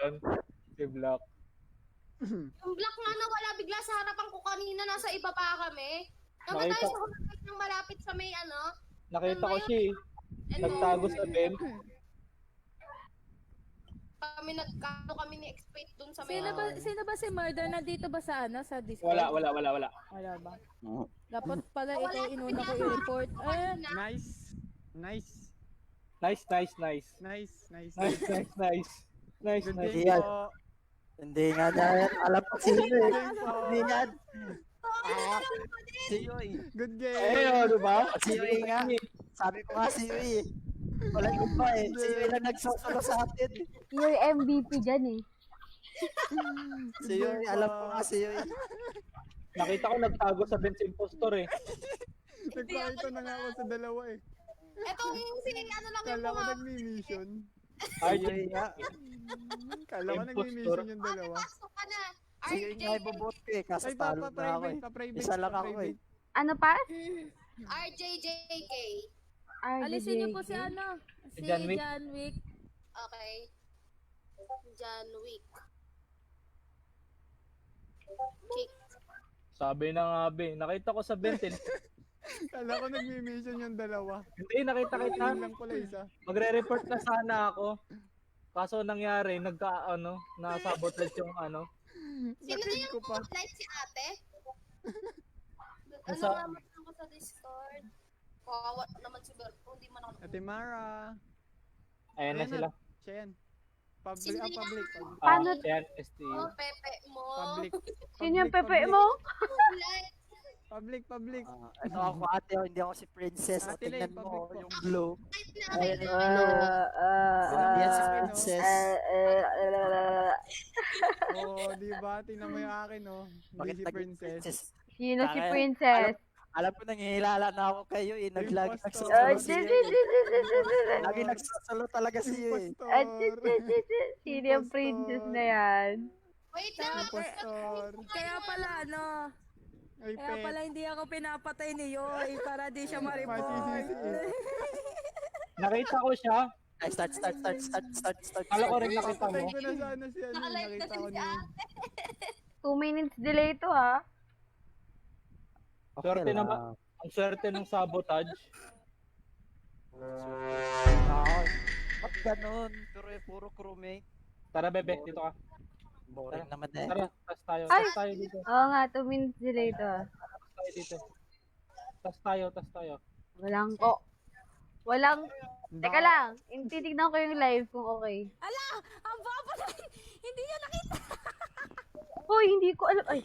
yun? Si Black. Yung black nga nawala bigla sa harapan ko kanina, nasa iba pa kami. Namatay Nakita- sa harapan ng malapit sa may ano. Nakita ko siya eh. And Nagtago sa vent. kami ni Expate dun sa may Sino ba si Murder? Nandito ba sa ano? Sa Discord? Wala. Wala ba? Dapat pala ikaw inuna ko i-report. Nice. Nice. Good Nice. game Yan. po. Hindi nga dahil alam ko sino eh. Good game po. Hindi nga. Si Yui. Good game. Eh, di ba? Si Yui nga. Sabi ko nga si Yui. Wala yung iba eh. Si Yui lang nagsosolo sa atin. Yung MVP dyan eh. Si Yui, alam ko nga si Yui. Nakita ko nagtago sa vent si impostor eh. Nagpakita na nga ako sa dalawa eh. Etong si ano lang yung Kala ko mga nagmi-mission. Ay, Yui nga. Kala ko nagmi-mission yung dalawa. pasok ka na. Si Yui nga ibubot ko eh. Kaso Ay, talo na ako pa-private, eh. pa-private. Isa lang ako eh. Ano pa? RJJK. Alisin niyo po si ano? Si John Wick. John Wick. Okay. John Wick. Kick. sabi na nga be. Nakita ko sa vent eh. Kala ko nagmi-mission yung dalawa. Hindi, nakita kita. Yun lang pala isa. Magre-report na sana ako. Kaso nangyari, na-sabotage yung ano. Sino na Nakid yung ko pa. light si ate? Nasa- Naman ako sa Discord. Kawawa naman si Berto, hindi man ako. Ate Mara. Ayan na Ayan sila. Siya yan. Public, Sino yan? public. Paano? Ayan, ST. Oh, pepe mo. Public. Sino yung pepe mo? Light. Public. Ito ako ate, hindi ako si Princess. Ate Lay, Tingnan mo public po. yung blue. Light na Hindi yan si Princess. Oh, di ba? Tingnan mo yung akin, oh. Hindi Bakit si naging Princess. Princess? Sino si Bakit? Princess? Alam ko nangihilala na ako kayo eh. Lagi Impostor. nagsasalo si Yui. Lagi nagsasalo talaga si Yui. Impostor. Sino yung princess na yan? Wait lang. Impostor. Kaya pala ano? Ay, Kaya pet. pala hindi ako pinapatay ni Yoy para di siya ma-report. Masisisi. Nakita ko siya. Ay, start. Kala ko rin nakita Patay mo. ko na sana si ano. Nakalive na Nakita si ko ni... ate. 2 minutes delay to ha. Swerte naman. Ang swerte ng sabotage. Ba't ganun? Pero puro crewmate. Tara bebe, dito ka. Boring naman eh. Tara, tas tayo. Ay! Tas tayo dito. Oo nga, 2 minutes delay to ha. Tas tayo dito. Tas tayo. Walang, teka lang, titignan ko yung live kung okay. Ala! Ang baba na! Hindi niya nakita! Hoy, hindi ko alam. Ay,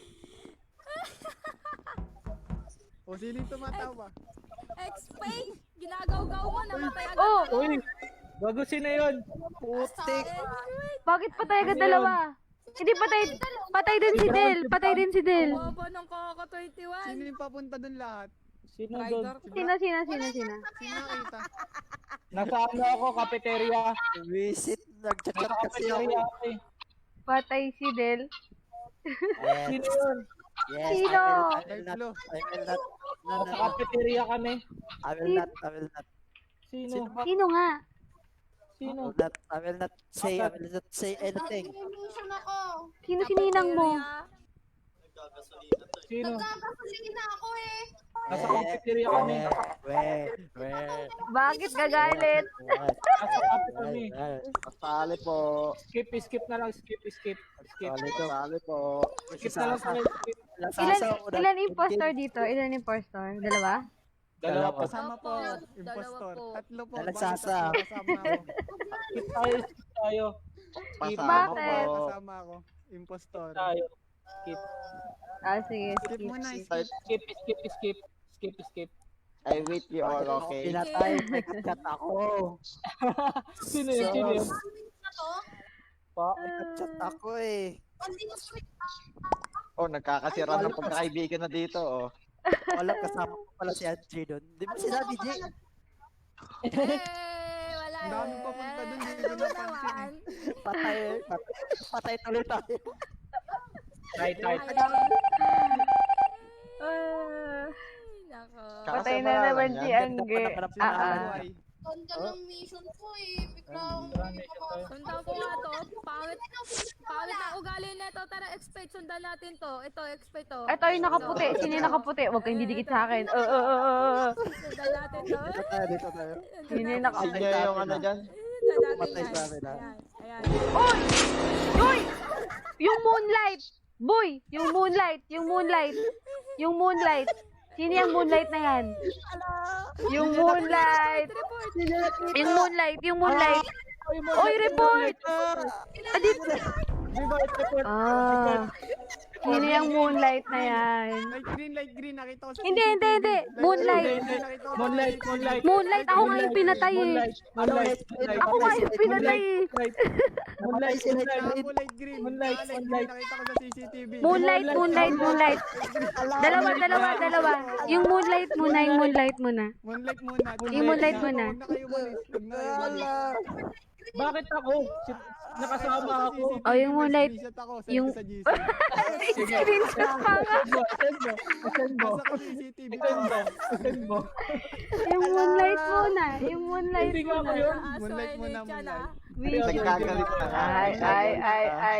O, sino yung tumatawa? Explain! Ginagaw-gaw mo, namatay agad. oh, Uy! Bago sino yun? Putik! bakit patay agad dalawa? Hindi patay din si Del. Baba ng Coco 21. Sino yung papunta dun lahat? Sino Rider. doon? Sino? Sino nakita? Nasa ano ako, cafeteria. Visit, nag-chat Nasa kasi ako. cafeteria ako eh. Patay si Del. Yes, Sino yun? yes, Sino? I will not. Nasa cafeteria kami. I will not Sino? Sino nga? Sino? I will not say anything. Nag-mission ako. Sino sininang mo? Sino? Nagkakasalina ako eh. Nasa cafeteria kami. Where? Bakit gagalit? Nasa cafe kami. Pasali po. Skip na lang. Skip. Pasali po. Skip na lang sa skip. Ilan impostor dito? Ilan impostor? Dalawa? Dalawa pa. Kasama po. Dalawa Impostor. po. Tatlo po. Nagsasa. Kasama ako. Skip tayo. Skip Bakit? Kasama ako. Impostor. tayo. Skip. Ah, sige. Skip muna. Skip. I wait you all, okay? Pinatay, may chat ako. Sino yun? Na to? Pa? May chat ako eh. Hindi ko sweet. Oh, nagkakasira ng pagkakaibigan na dito, oh. Wala kasama ko pala si Angie doon. Di ba sinabi, G? Wala. Ang dami papunta dun, hindi ko napansin. Patay tuloy tayo. Tight. Nako. Patay na naman si Angge. Buhay. Ganda ng mission ko eh. Biglang Mission tayo. Sundan ko nga to. Pangit ugali nito. Tara, expect. Sundan natin to. Ito, expect to. Ito yung nakaputi. Sino yung nakaputi? Huwag kang didikit sa akin. Sundan natin to. Dito tayo, dito tayo. Sino yung nakaputi? Sige yung ano dyan. Sundan natin Matay yan. sa amin, ha? Ayan, ayan. Uy! Uy! Yung moonlight! Boy! Yung moonlight! Yung moonlight! Yung moonlight! Sino yung moonlight na yan? Yung moonlight! Yung moonlight! Yung moonlight! Oy, report! Adit! Di ba report? Ah. Sino yung moonlight na yan? Light green, nakita ko sa Hindi. Moonlight. Moonlight. Moonlight, ako nga yung pinatay eh. Moonlight. Ako nga yung pinatay eh. Moonlight. Light green. Moonlight. Nakita ko sa CCTV. Moonlight. Dalawa. Yung moonlight muna. Moonlight muna. Yung moonlight muna. Huwag na kayo malis. Huwag na kayo malis. Bakit ako? Nakasama ako. Oh, yung moonlight. Screenshot ako, send Yung- ko sa GC. Screenshot pa nga. Send mo. Nasa ko CCTV ko. Send mo. Yung moonlight muna. Yung moonlight Hindi nga ako muna. yun. Moonlight muna, moonlight. Nagkagalit na nga.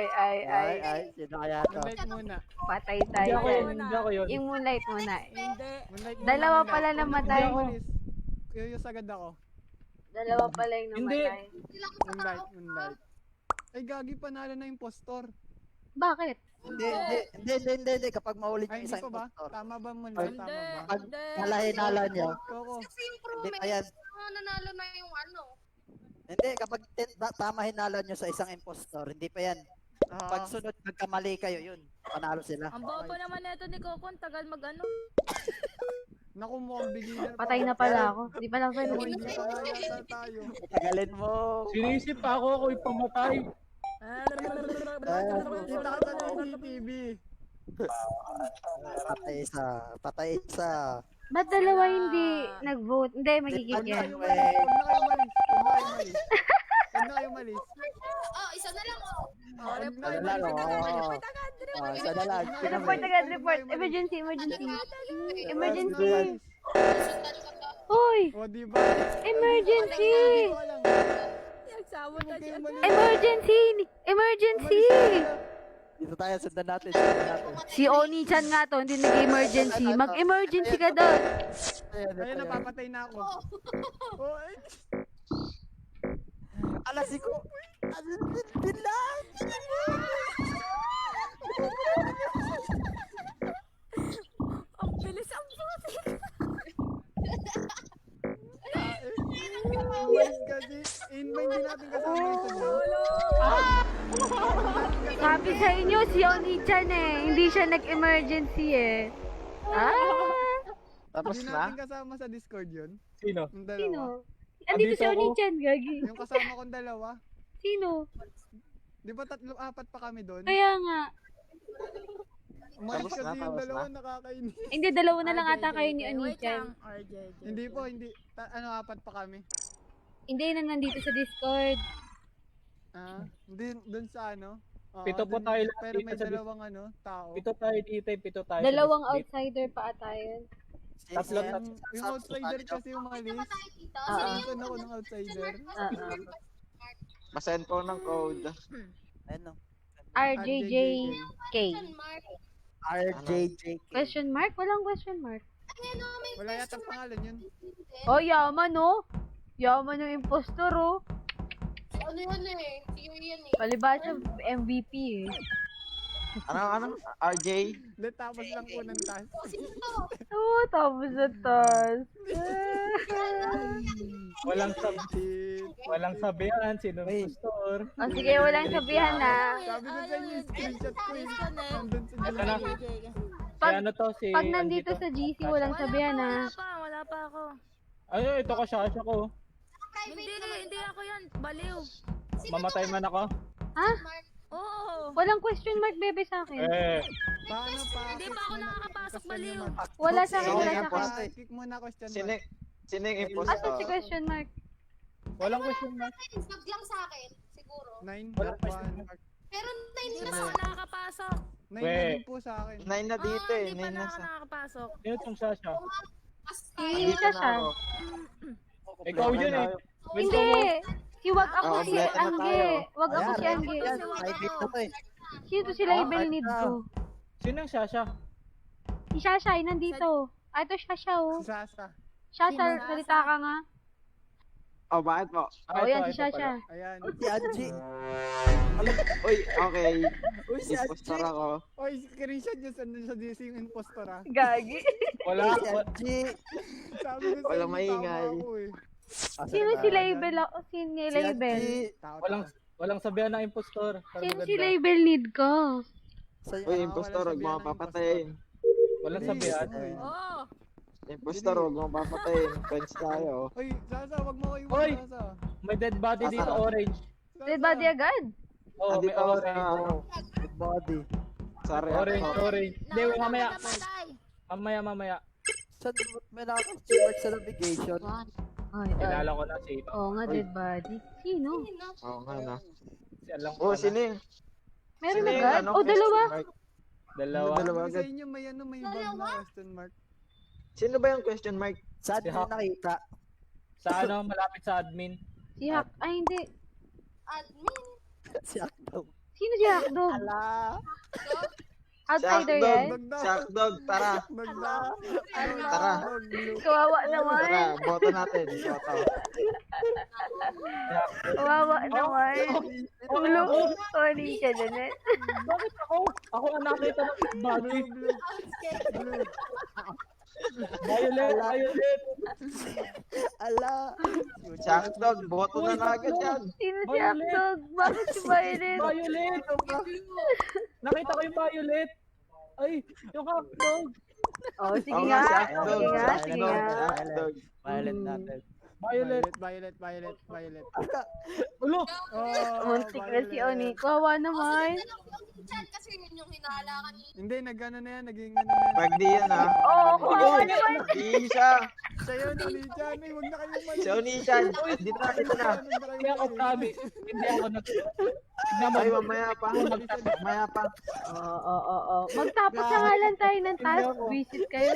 Ay. Sino kaya to? Moonlight muna. Patay Hindi tayo ako dyan. yun. Hindi ako yun. Yung moonlight muna. Hindi. Moonlight muna. Dalawa moonlight. pala namatay. Hindi ako alis. Yuyos agad ako. Dalawa pala yung Hindi. namatay. Moonlight. Ay, gagi, panalo na yung impostor. Bakit? Hindi. Kapag mahuli Ay, yung hindi isang pa ba? impostor. Tama ba, moonlight? Hindi. Tama ba? Pag Hindi. nalahinala niya. Koko. Kasi yung Hindi pa yan. nanalo na yung ano. Hindi, kapag tama hinala nyo sa isang impostor, hindi pa yan. Pag sunod, nagkamali kayo, yun. Panalo sila. Ang bobo naman nito ni Coco, ang tagal mag-ano. Naku, mukhang beginner pa Patay na pala ako. Di pa lang pala. Hindi pa nga yata tayo. Tagalin mo. Sinisip ako yung pamatay. Kita ka sa CCTV. Patay isa. Ba't dalawa hindi nag-vote? Hindi, magigit Huwag na yan. kayo malis. Huwag na kayo malis. Oh, isa na lang oh. Huwag na Ano kayo lang, malis. Isa na lang. Report agad, report. Emergency. Emergency. Sundan ka ba? Hoy! O, diba? Emergency! Hindi ko alam. Nagsabot na Huwag siya. kayong malis. Emergency! Dito tayo, sundan natin. Si Oni-chan nga to, hindi nag-emergency. Mag-emergency ka doon. Ayun, napapatay na ako. Oh, ay. Alas ko. Bilang! Ang bilis ang putik. Umalis kasi. Inmay, hindi natin kasama yung sunod. Sabi sa inyo, si Oni-chan eh. Hindi siya nag-emergency eh. Tapos Hindi na? natin kasama sa Discord yun. Sino? Yung dalawa. Sino? Andito si Andito ako. Oni-chan, gagi. Yung kasama kong dalawa. Sino? Di ba apat pa kami doon? Kaya nga. Umalis Tapos na, kasi yung tapos dalawa, na. nakakainis. Hindi, dalawa na lang ata kayo ni Wait Oni-chan. lang. RJJ. Hindi po, hindi. Apat pa kami. Hindi na nandito sa Discord. Hindi, doon sa ano. Oo, Pito po dun- tayo lahat Pero dito may sa dalawang ano, tao. Pito tayo dito, pito tayo. Dalawang sa Discord. outsider pa ata yun. Tatlo. Yung outsider kasi umalis. Ba tayo dito? Nandun ako ng outsider. Masend ko ng code. Ano? RJJK. Mark. RJJK. Question mark? Walang question mark. Ano, may Wala yata pangalan yun. Oh, yaman oh. Yaman yung impostor oh. Ano yan eh? Theory yan eh. Palibas siya MVP eh. Ano? RJ? Hindi, tapos lang po ng task. Sino to? Oo, tapos na tas. Walang sabihan, sino Wait. impostor. Oh, sige, walang sabihan na. Sabi ko sa inyo, screenshot ko eh. Nandun sa Ito na. Pag- Si ano to, si... Pag nandito sa GC, walang sabihan na. Wala pa ako. Ano, ito ko siya ko. Hindi ako yan. Baliw. Mamatay man ako. Ha? Mark. Oo. Walang question mark, bebe, sa akin. Paano pa? Hindi pa ako nakakapasok, baliw. Wala sa akin, Sino wala yung sa akin. impostor? Click muna question Sino, mark. sino yung Asa si impostor? question mark? Walang question mark. Sag lang sa akin, siguro. 9, Wala pa 1, mark. Pero hindi Hindi na pa ako nakakapasok. 9 na Wait. din po sa akin. 9 na dito eh. Hindi pa 9 na na ako sa... nakakapasok. Sino itong Sasha? Hindi siya siya. Ikaw yun eh. Hindi. Si wag ako Oo, si kompleto na Angge. tayo. Wag ako si Angge. Yan, private na to eh. Sino to si label need ko? Sino yung Shasha? Si Shasha, ay nandito. Ay, ito Shasha, oh. Si Sasa. Shasha, Sino? salita ka nga. Oh, bakit po? Oh, yan, si ito pala. Shasha. Ayan. Si Angie. Uy, okay. Uy, si Impostor Angie. ako. Oy, screenshot niya sa DC yung impostor ah. Gagi. Wala. Si Angie. Sabi ko sa Walang inyo, maingay. tama ako eh. Sino si label ako? Sino yung Si label? Angie. Walang sabihan ng impostor. Para Sino maganda. si label need ko? Sa'yo. Uy, impostor, huwag mo papatayin. Walang Hindi. sabihan. Oy. Oo. Impostor, huwag mo papatayin. Friends tayo. Oy, Sasa, wag mo kayo Oy! Sasa. May dead body dito, orange. Sasa. Dead body agad. Oh, may Andito ako sa, orange. Good body. sa Orange, reactor. orange. Hindi, wait, mamaya. Namatay. Mamaya. Saan may nakaka-check sa navigation? Ay, ay. Kilala ko na si Oo nga, dead body. Sino? Oo nga na. Si Alang Oh, sino yun? Meron Sino yung agad? ano, Oh, dalawa. question mark? Dalawa. Dalawa Sabi ko sa agad. inyo, may ano, may bag na question mark. Sino ba yung question mark? Saan Si mo Hawk. nakita? Sa ano, malapit sa admin. Si Hak. Ay, hindi. Admin. Si Akdog. Sino si Hakdog? Ala. Outsider Sharkdog. yan? Sharkdog, tara. Magda. Tara. Kawawa Tara, naman. boto natin. Boto. Kawawa naman. Ulo. Sorry ka dyan eh. Bakit ako? Ako ang nakita ng dead body. Violet. Ala. Sharkdog, boto na na agad yan. Sino si Hakdog? Bakit si Violet? Violet. Nakita ko yung Violet. Ay, yung hotdog. Oh, sige Oo nga. si Sharkdog. Sige nga, sige Sharkdog, nga. Sharkdog. Violet natin. Violet. Violet. Ulo. Oh, Muntik na si Violet. Oni. Kawawa naman. Chat kasi yun yung hinala kanina. Hindi, nag-ano na yan, naging ano na yan. Pag di yan ha. Oo, kawawa naman. Di siya. Sa'yo, Nani-chan, eh, huwag na kayong mali. Si Onichan. Dito na, dito na. Hindi ako promise. Hindi ako nag... Tignan mo. Ay, mamaya pa. Mamaya pa. Oo. Magtapos na nga lang tayo ng task. Visit kayo.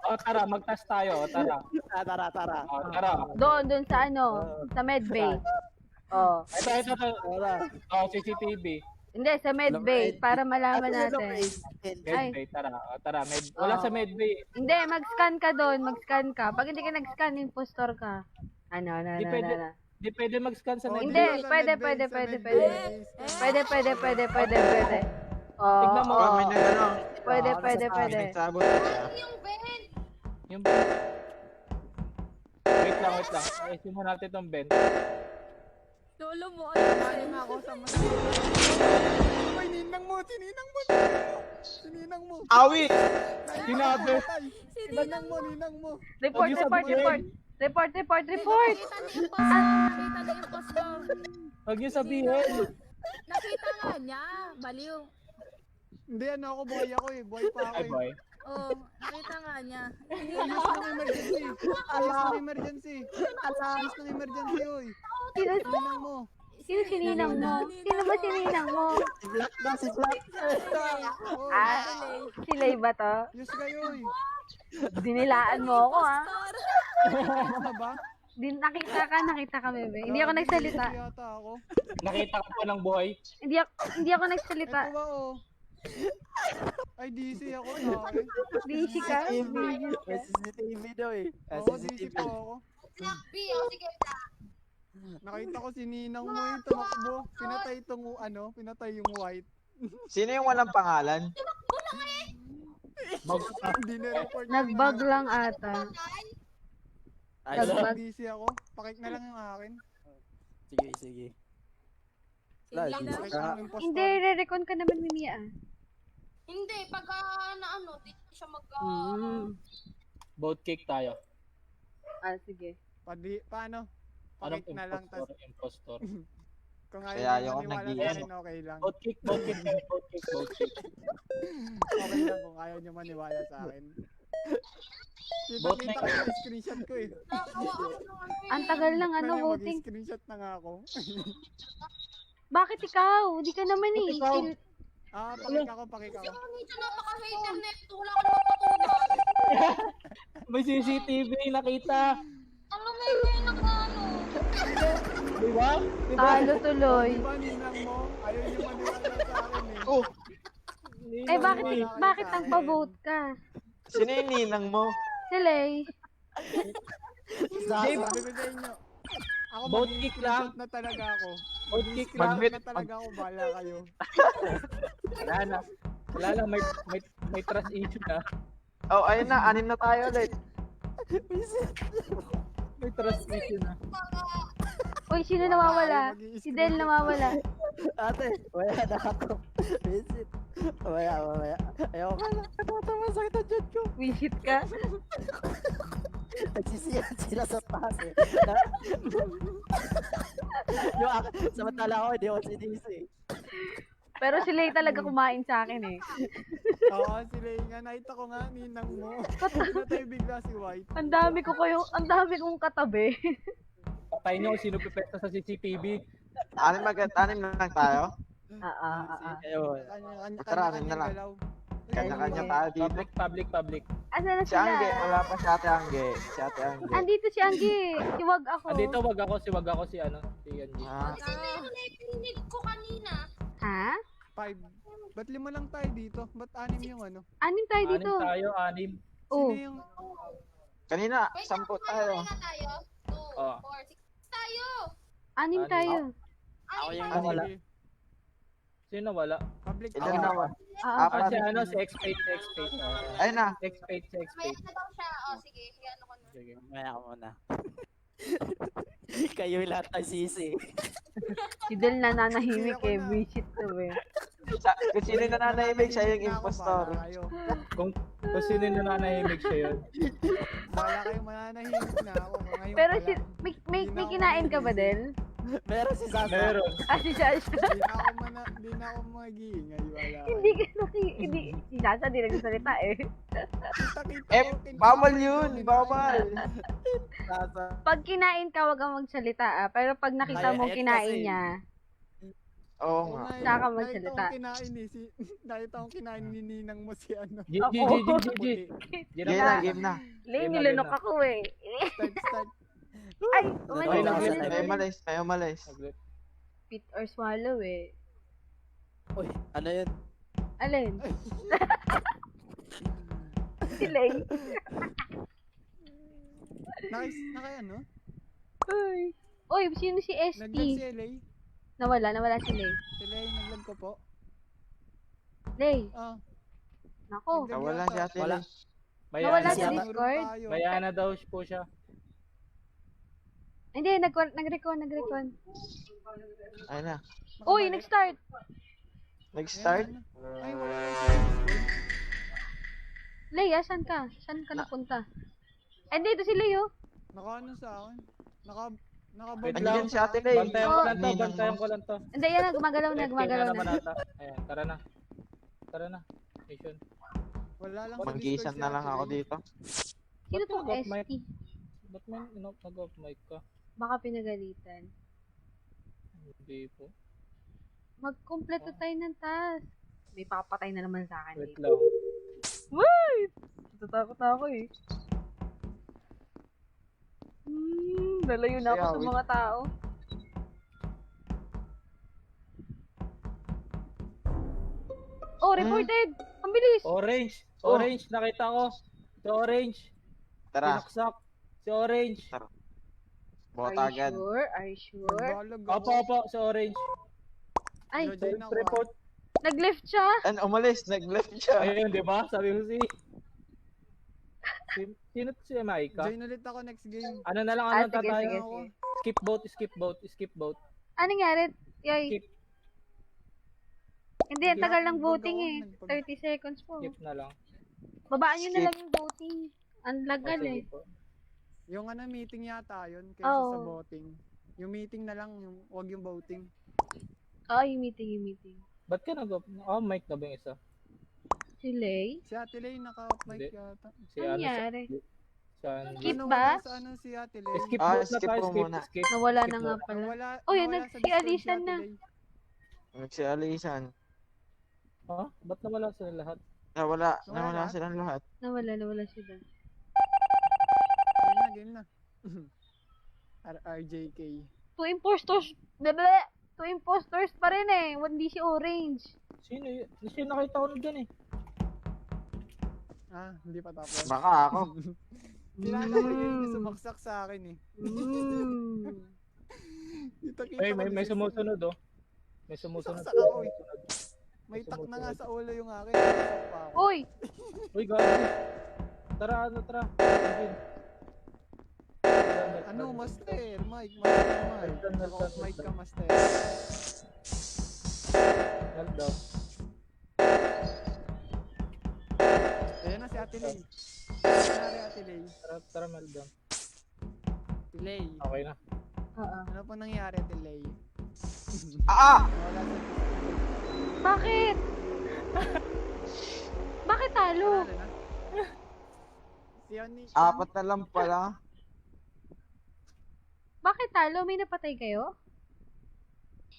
Oh, tara, mag-task tayo. Oh, tara. Tara. Oh, tara. Doon sa ano, sa medbay. Oh. Ito. Oh, CCTV. Hindi, sa medbay. Para malaman natin. Ay. Medbay, tara. Oh, tara, wala sa medbay. Hindi, mag-scan ka doon. Mag-scan ka. Pag hindi ka nag-scan, impostor ka. Ano. Di pwede mag-scan sa Hindi, medbay. pwede. Pwede. Tignan mo. Oo. Oh, may nagano. Pwede. Nagsabot. Yung Ben. Yung... Wait lang. Ayusin mo natin tong Ben. Lolo mo. Kaya nga ako sa mas... Ay, ninang mo. Awi! Sinabi. Ninang mo. Report. Nakita niyo Nakita na impostor. Huwag niyo sabihin. Nakita nga niya. Baliw. Hindi, ano ako, buhay ako eh. Buhay pa ako Ay, eh. boy. Oh, nakita nga niya. Ayos ng emergency. Ayos ng emergency, oy. Ninang mo. Sino sininang mo? Sino ba sininang mo? Si Black na, si Black. Oh, Ah, sila ba to? Diyos kayo, oy. Dinilaan mo ako ha. Ano ba? Nakita ka, bebe. Hindi ako nagsalita. Yata ako. Nakita ko pa ng buhay. Hindi ako nagsalita. Ito ba, oh. Ay, DC ako, sorry. Busy ka? May CCTV daw eh. Oo, DC po ako. Black B. O sige, Black. Nakita ko si Ninang mo yung tumakbo. Pinatay yung white. Sino yung walang pangalan? Hindi na-report. Nag-bug lang ata. Ay, Nag-bug. DC ako. Pakik na lang yung akin. sige. Sige Lagi. na. Pakik na lang yung impostor. Hindi, re-recon ka naman, Mimia. Hindi, pag di siya Boat cake tayo. Ah, sige. Paano? Anong Pakik na lang. Tas, impostor? kung Kaya ayaw ayoko nyo maniwala nag-iyan. sa akin, okay lang. Boat cake. Okay lang kung ayaw nyo maniwala sa akin. Both Kita ko yung screenshot ko eh. Nakawa ako ng ano eh. Ang tagal lang ano, Kaya voting. mag-screenshot na nga ako. Bakit ikaw? Di ka naman eh. Ikaw? Pakik ako. Yung medyo napaka-hater na ito. Wala ka naman patugan. May CCTV, nakita. Alam mo yung naka-ano. Di ba? Talo tuloy. Diba ninang mo? Ayaw nyo maniwala sa akin eh. Eh, Wala bakit, kayo bakit sa nang akin. pa-vote ka? Sino yung ninang mo? Si Lay. Jay, Sabi ko sa inyo. Ako Vote kick lang. mag-screenshot na talaga ako. Vote kick lang. Mag-screenshot na talaga ako, bahala kayo. Wala na. Wala lang, may trust issue na. Oh, ayun na, 6 na tayo ulit. May trust issue na. Uy, sino nawawala? Mag-i-screenshot. Si Del nawawala. Ate, wala na ako. Visit. Mamaya. Ayaw ka na. Natatawa sakit ang dyan ko. Visit ka. Nagsisiyan sila sa taas eh. Samantala ako, hindi ako sinisi. Pero si Lay talaga kumain sa akin eh. Oo, sila nga. Nakita ko nga, ninang mo. Pinatay bigla si White. Ang dami kong katabi. Patayin niyo kung sino pipesta sa CCTV. 6 lang tayo. Ayun. Tara, anim na lang. Kanya-kanya tayo dito. Public. Asa na Si Angge, sila? wala pa si Ate Angge. Si Ate Angge. Andito si Anggi. Siwag ako. Dito, wag ako, si Angie. Ah, Sino yung narinig ko kanina? Ha? 5. Ba't 5 lang tayo dito? Ba't 6 yung ano? Anim tayo dito. Anim tayo, anim. Oh. Sino yung... kanina, Wait, 10 tayo. na tayo. 2, Oh. 4, 6 tayo. Anim Anim. tayo. Ako yung Ano? nawala. Sino wala? Public. Ilan na ba? Ah, Ah, si Apat. si X-Pate. Ayun na. X-Pate. May ano daw siya. O, sige. Ano ko na. Sige. Mamaya ako muna. Kayo yung lahat ng sisi. Si Del nananahimik eh. Visit to eh. Kung sino yung nananahimik, siya yung Ako, impostor. bahala kayo. Kung sino yung nananahimik siya yun. Bahala kayo, mananahimik na ako. Ngayon Pero pa si, lang. may kinain ka ba, Del? Meron si Sasa. Meron. Ah, si Sasha. Di na ako mag-iingay. Wala. Hindi, si Sasha di nagsasalita eh. Bawal yun, bawal. Sasa. Pag kinain ka, wag kang magsalita ah. Pero pag nakita Ay, mo ayun kinain kasi. niya, Oo nga. Saka magsalita. Nakita kong kinain ni Ninang mo si ano. G. Game na, game na. Lay, Game na, nilunok game na. ako eh. Start. Ay, Ay, nag-left May umalis, may umalis. Spit or swallow eh. Uy, ano yun? Alin? Si Lay. Naka ano? Uy. Uy, sino si Naglag si ST? LA. Nawala si Lay. Sila yung naglag ko po. Lay, Ah, nako. Nawala si Ate Wala. Liz. Nawala Bayana sa Siya- Discord? Bayana daw po siya. Hindi, nag-recon. Ayun na. Uy, nag-start. Nag-start. Ay, wala na si Discord. Lay, asan ka? Saan ka napunta? Ay, dito si Lay oh. Naka ano sa akin? Naka-bug Wait Andiyan lang. si Ate Lay. Bantayan ko lang to. Hindi, yan na, gumagalaw na, Game gumagalaw naman na. ata. Ayan, tara na. Mission. Wala lang sa Manggisan Discord na si lang Ate ako Lay. dito. Sino Ba't tong nag-off mic? ST? Ba't man nag-off mic ka? Baka pinagalitan. Hindi po. Magkumpleto tayo ng task. May papatay na naman sa akin. Wait eh. lang. Wait! Natatakot na ako eh. Nalayo na ako Kaya, sa wait. mga tao. Oh, reported! Ang bilis! Orange! Oh. Orange! Nakita ko! Si Orange! Tara, Pinaksak! Si Orange! bota Are you agad. sure? Are you sure? Balag Opo, si Orange! Ay, Join ako, Report! nag-left siya! Umalis, nag-left siya. Ayun, di ba? Sabi ko Sino si Maika? Join ulit ako next game. Ano na lang, Ah, ano sige, tayo? sige, sige. Skip vote. Anong nangyari? Yoy, Skip. hindi, ang tagal ng Nagpag- voting eh. 30 seconds po. Skip na lang. Babaan nyo na Skip. lang yung voting. Ang lagal Sige eh. po. Yung ano meeting yata yun kaysa Oo. sa voting. Yung meeting na lang, wag yung voting. Oo, yung meeting. Ba't ka nag-off? Oh, mic na ba yung isa? Si Lay? Si Ate Lay naka-mic Hindi. yata. Si Ano ano? nangyari? Si ano? Skip Ano, ba? wala Sa ano si Ate Lay? Skip Ah, vote na skip tayo. po muna. Skip. Nawala Skip na nga vote. pala. Nawala, Oh, yun, nawala si sa Discord Alisan Ate na. Lay. Si Alisan. Ha? Ba't nawala sila lahat? Nawala silang lahat. Nawala sila. Game na. RJK. Two imposters pa rin eh. Hindi si Orange. Sino yun? Sino nakita ko na dyan eh. Ah, hindi pa tapos. Baka ako. Kilala ko yun yung sumaksak sa akin eh. Kita-kita Ay, ko may na siya. sumusunod oh. May sumusunod. Saksak ako eh. May tak na nga sa ulo yung akin. Saksak pa ako. Uy! Uy, gago. Tara, tara. Ayun. Ano, master? Mike, master Mike. Naka-off mic ka, master. Meltdown. Ayan na si Ate Lay. Nangyari Ate Lay. Tara, meltdown. Ate Lay. Okay na. Oo. Ano po nangyari Ate Lay? Wala sa Bakit? Bakit talo? Panalo na. Si Oni. Apat na lang pala. Bakit talo? May napatay kayo?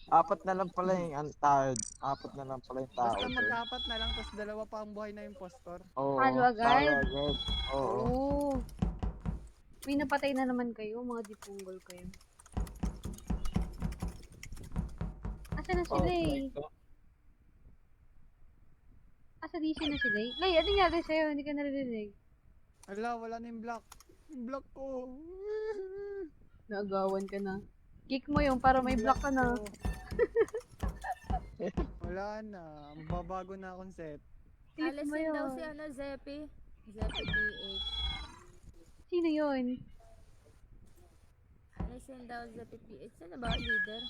Apat na lang pala yung tao. Apat na lang pala yung tao. Basta magkapat na lang, tapos dalawa pa ang buhay na impostor. Oo. Talo agad? Talo agad. Oo. Oo. May napatay na naman kayo, mga dipunggol kayo. Asa na sila eh? Asa DC na sila eh? Lay, ano nangyari sa'yo? Hindi ka naririnig. Wala na yung block. Yung block ko. Naagawan ka na. Kick mo yung para may block ka na. ko. Wala na. Babago na akong set. Kick mo Alisin daw yun. si ano, Zeppy. Zeppy PH. Sino yun? Alisin daw Zeppy PH. Saan na ba ang leader?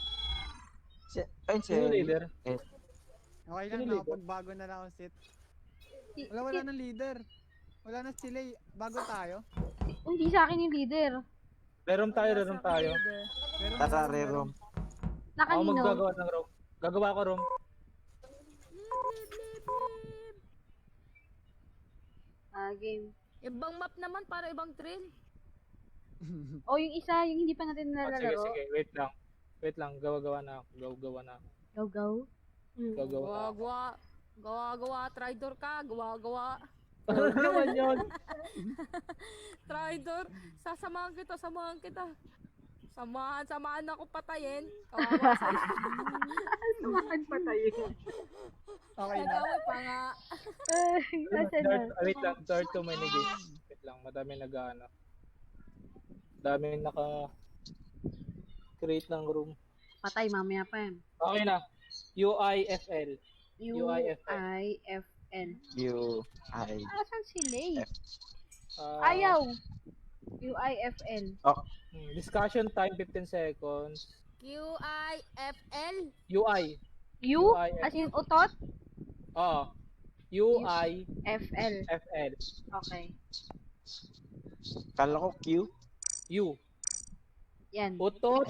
Ayun siya. Sino leader? Okay lang, Sino leader? nakapagbago na lang akong set. Wala na leader. Wala na sila eh. Bago tayo. Hindi sa akin yung leader. Rerom tayo, Wala rerom sa tayo. leader. Pero Tara, Rerom. Ako Nakanino? maggagawa ng rom. Gagawa ko rom. Game. Ibang map naman para ibang trail. O yung isa, yung hindi pa natin Sige, nalalaro. sige. Wait lang. Wait lang. Gawa na ako. Gawa na ako. Go, go. Gagawa na ako. Gawa. Tridor ka. Gawa. Ano naman yun? Tridor. Samahan kita. Samahan ako patayin. Kawawa sa'yo. Samahan pa tayo. okay na. Nagawin pa nga. Nasa na? Wait lang. Start to many games. Wait lang. Madami nag-ano. Dami create ng room. Patay, mamaya pa yan. Okay na. UIFL. UIFL. UI. Asan sila eh? Ah, Ayaw! UIFL. Discussion time 15 seconds. QIFL. UI. U? UIFL. As in utot? Oo. UIFL. FL. Okay. Kala ko Q. U. Yan. Utot.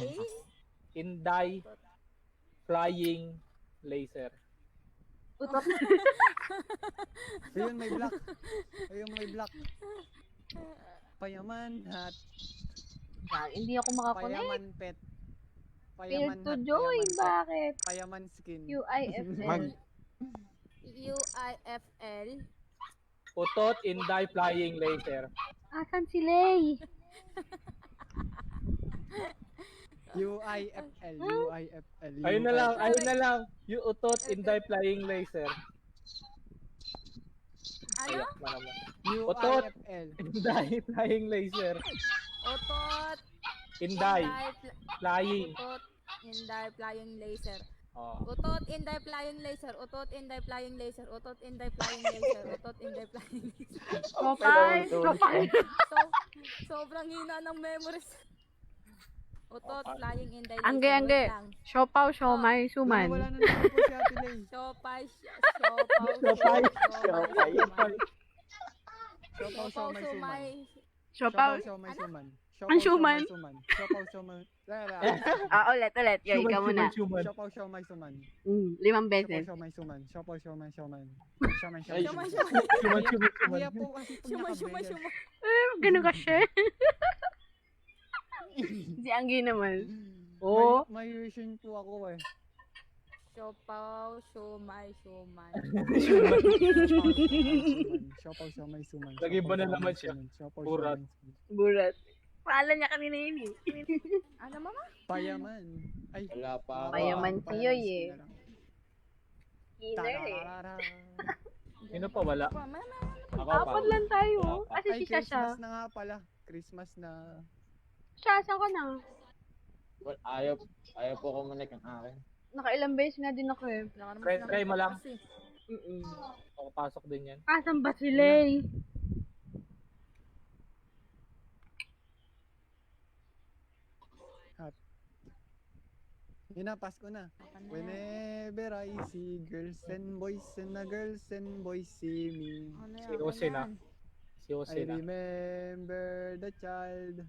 Inday. Flying. Laser. Utot. Ayun, may block. Payaman hat. Hindi ako makakonect. Payaman pet. Fail Payaman to hat. join. Bakit? Payaman skin. UIFL. UIFL. Utot. Inday. Flying. Laser. Asan sila eh? UIFL. Ayun na lang. Utot. Inday. Flying. Laser. Ano? Ayak mo naman. UIFL. Inday. Flying. Laser. Otot. Inday. Flying. Otot. Inday flying laser. Oh. Utot inday flying laser. Utot inday flying laser. Utot inday flying laser. Utot inday flying laser. Sopay. Sobrang hina ng memories. Utot flying inday laser. Angge. Wait lang. Siopaw, siomay, suman. Wala na naman po si Ate Lay. Siopay. Siopay. Siopaw, siomay, suman. Siopaw. Siomay, suman. Ang suman? Siopaw, siomay. Ulit. Yo, ikaw muna. Siopaw, siomay, suman. 5 Siopaw, beses. siomay, suman. Siopaw, siomay, suman. Ay, Shumay. Kaya po kasi pag Shumay. nakabeses. Ganun ka siya. Si Anggi naman. Oo. May version po ako eh. Siopaw, shumay. Siopaw, siomay, suman. Nag-iba na naman siya. Siopaw, Burat. siomay, suman. Burat. Paalan niya kanina yun eh. Ano mama? Payaman. Ay, Wala pa. Payaman si Yoy eh. Killer eh. Tararara. Sino pa wala? Ako Apat pa. lang tayo. Wala pa. Kasi Ay, si Shasha. Christmas na nga pala. Christmas na. Shasha ka na. Well, ayaw po kumunik ang akin. Nakailang beses nga din ako eh. Try mo lang. Ako pasok din yan. Asan ba si Lay? Yun na, Pasko na. Whenever I see girls and boys and the girls and boys see me, Si Jose na. Si Jose I na. remember the child.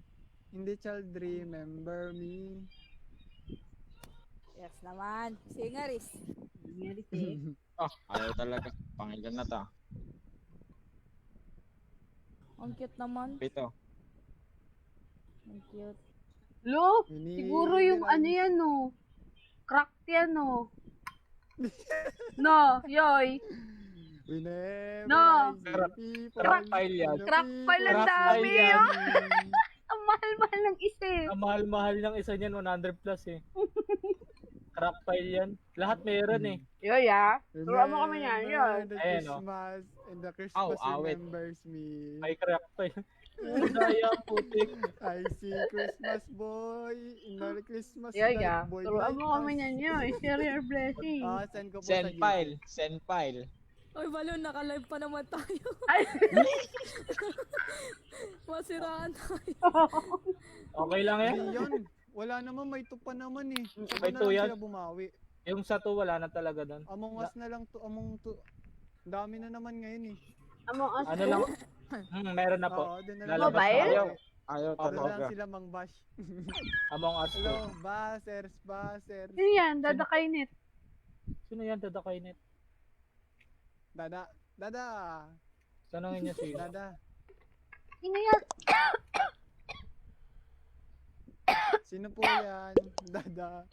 And the child remember me. Yes naman. Singaris. Ayaw talaga. Pangilyan na to. Ang cute naman. Pito. Ang cute. Lo, Whenever siguro yung I- ano yan no. Cracked yan no. No, yoy. Whenever No. I see people. Crack file yan. the Crack file ang Crack dami file yan. oh. Ang mahal-mahal ng isa eh. Ang mahal-mahal ng isa niyan, 100 plus eh. Crack file yan. Lahat meron eh. Yoy ah. Turuan mo kami yan, yoy. Remember the Ayan, oh. Christmas and the Christmas awit. remembers me. May crack file. Kaya putik. I see Christmas boy. Merry Christmas Yoy night, ah. boy. Turuan like mo kami us. yan, yoy. Share your blessing. Send ko po Send sa file. Send file. Oy, Balon, naka-live pa naman tayo. Ay, Masiraan tayo. Okay lang yan. Hindi yun. Wala naman, may tupa naman eh. Saka May na two lang yan. sila bumawi. Yung sa to, wala na talaga doon. Among Us na lang to, dami na naman ngayon eh. Among Us. Ano lang? Meron na po. Oo, doon na lang. Lalabas Mobile? na. Ayaw. Ayaw Doon na lang talaga. sila mang bash. Among Us Hello, to. basers. Sino yan? Dadakainit. Sino yan? Dadakainet. Dada. Tanongin niyo si Dada. Sino yan? Sino po yan? Dada.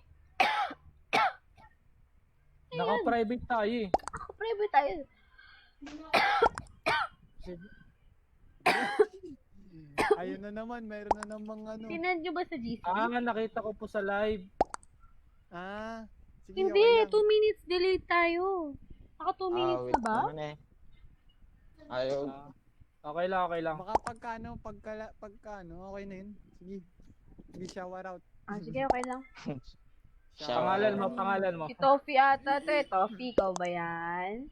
Naka-private tayo eh. Ako private tayo. Ayun na naman, mayroon na namang ano. Sinend nyo ba sa GC? Nakita ko po sa live. Sige, Hindi, okay lang. 2 minutes delay tayo. Naka 2 minutes Awit na ba? naman eh. Ayaw. Okay lang. Baka pagka okay na yun. Sige, shower out. Ah, sige, okay lang. Pangalan mo. Si Toffee ata to eh. Toffee, ikaw ba yan?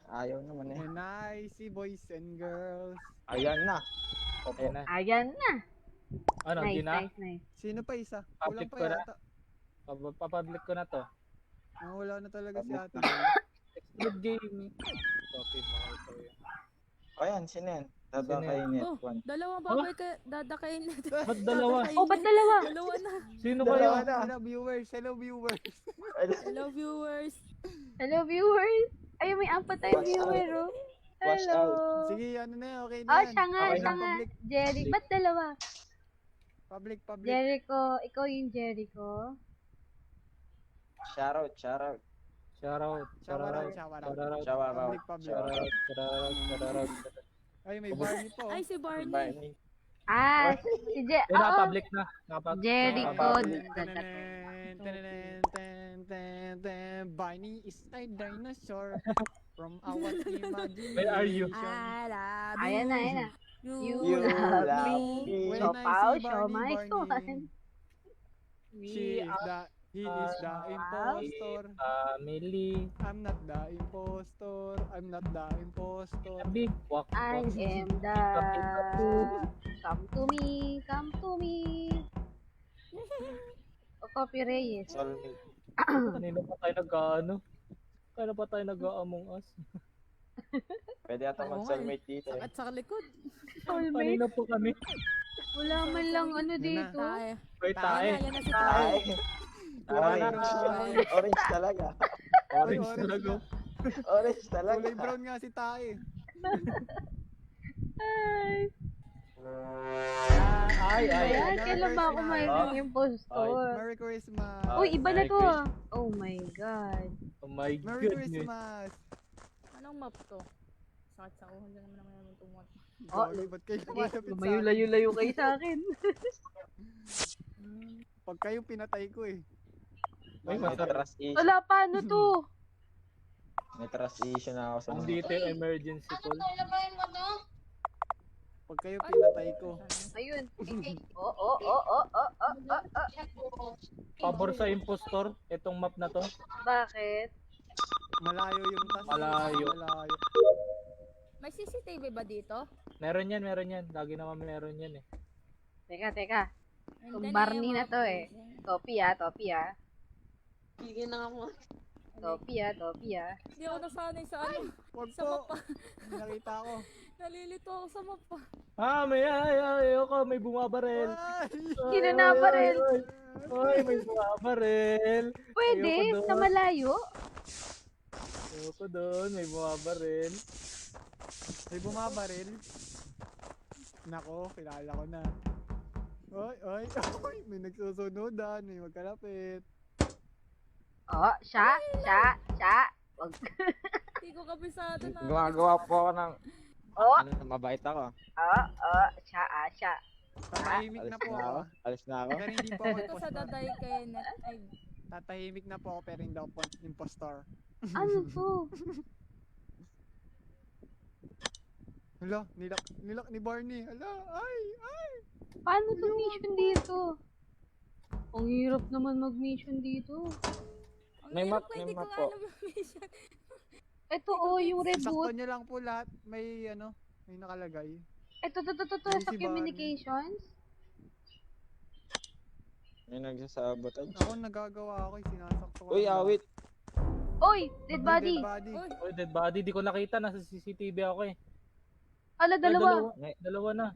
Ayaw naman eh. And I see boys and girls. Ayan na. Okay na. Ayan na. Ano, Nice, di na? nice. Sino pa isa? Kulang Public pa ko na. yata. Papublic ko na to. Wala na talaga si ate. Good game. Okay, mahal ko yun. Ayan, sino yan? Dadakainit. Oh, One. dalawang baboy ka dadakain na. Ba't dalawa? Oh, ba't dalawa? Dalawa na. Sino Dalawa kayo? na. Hello viewers, hello viewers. Hello, viewers. Hello, viewers. Ay, may apat tayong Watch viewer, oh. Watch Hello. Sige, ano na yun, okay na Oh, yan. siya nga, Okay siya na. nga. Jerry, ba't dalawa? Public. Jericho, ikaw yung Jericho. Shoutout. Shout out. Shower out. Shower Public. Ay, may Barney po. Ay, si Barney. Barney. Ah, si Eh, Oo, naka-public na. Jericho. Barney is a dinosaur from our imagination. Where are you? I love Ayan na, ayan na. You, You love love me. me. When Siopaw, I see siomay, Barney, kuhan. he is the impostor. Family. I'm not the impostor. Big walk. I am the... Come to me, come to me. O, Copy Reyes. Soulmate. Kanina pa tayo nag-Among Us. Pwede ata mag-soulmate dito eh. Sakit sa likod. Soulmate. Kanina po kami. Wala man lang ano dito. Tayo. Wait, tayo. Yan na si Ay. Tayo. Orange. Orange talaga. Orange talaga. Orange talaga. Kulay brown nga si Tae. Ay. Ay. Ayan, kailan ba ako mayroong impostor? Merry Christmas. Uy, iba na Merry to ah. Christmas. Oh my God. Oh my Merry goodness. Christmas. Anong map to? Sakit sa uhan lang naman naman itong map. Oh, Ba't kayo lumalapit sa akin? Lumayo-layo kayo sa akin. Pagka yung pinatay ko eh. May May masarap. trust issue. Wala, paano to? May trust issue na ako sa mga. Andito yung emergency Ano call. to? Labayin mo to? Pagka yung pinatay ko. Ayun. Oo. Pabor sa impostor, itong map na to. Bakit? Malayo yung task. Malayo. Malayo. May CCTV ba dito? Meron yan. Lagi naman meron yan eh. Teka. Andyan Barney yung na mga to eh. pulis. Topi ah. Bigyan na nga mo. Topi ah. Hindi ako nasanay sa ano. Wag Sa po. mapa. Nakita ko. Nalilito ako sa mapa. May bumabarel. Ay! Sino na baril? Ay, may bumabarel. Pwede, Ayoko doon. sa malayo. Ayoko doon, may bumabarel. May bumabaril. Nako, kilala ko na. Oy, may nagsusunodan, may magkalapit. Oh, siya. Wag. Hindi ko kabisado na. Gumagawa po ako ng, Oh, mabait ako. siya. Tatahimik na po ako. Alis na ako. Pero hindi po ako Ito sa impostor. daday Kenneth. Ay, Tatahimik na po ako pero hindi ako impostor. Ano to? Hala, nilak ni Barney. Hala, ay! Paano to mission dito? Ang hirap naman mag-mission dito. ang May hirap map- ko, may hindi ko map nga po. alam yung mission. Ito yung Sakto reboot. nyo lang po lahat. May may nakalagay. Ito, Yung sa si communications. May nagsasabotage. Ako nagagawa ako, sinasakto ko. Uy, lang. awit. Oy, dead May body. Dead body. Uy, Oy, dead body, di ko nakita, nasa CCTV ako eh. Ala, Ay, dalawa. Dalawa na.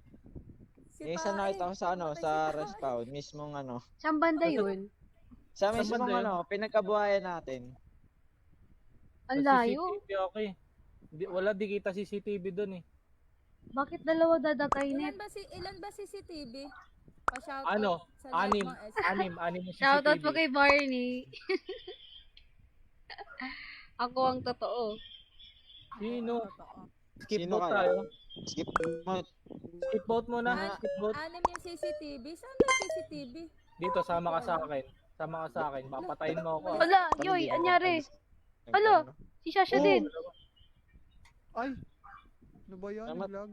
si Yung isa Tae. nakita ko sa ano, Patay sa si Tae. respawn, mismong ano. Saan banda yun? Sa Saan mismong banda yun? ano, pinagkabuhayan natin. Ang Sa layo. CCTV ako eh. Di kita CCTV doon eh. Bakit dalawa dadatay net? Ilan ba CCTV? Pa-shoutout Ano? sa lahat Anim. ng S. Anim na Shoutout CCTV. po kay Barney. Ako ang totoo. Sino? Skip Sino vote kaya? tayo. Skip mo. Skip vote muna. Ah, Skip vote. Anim yung CCTV. Saan ba CCTV? Dito, sama ka sa akin. Sama ka sa akin. Papatayin mo ako. ah. Wala, yoy, anyari. Alo, si Shasha Oo. din. Ay! Ano ba yan? Tama. Naglag?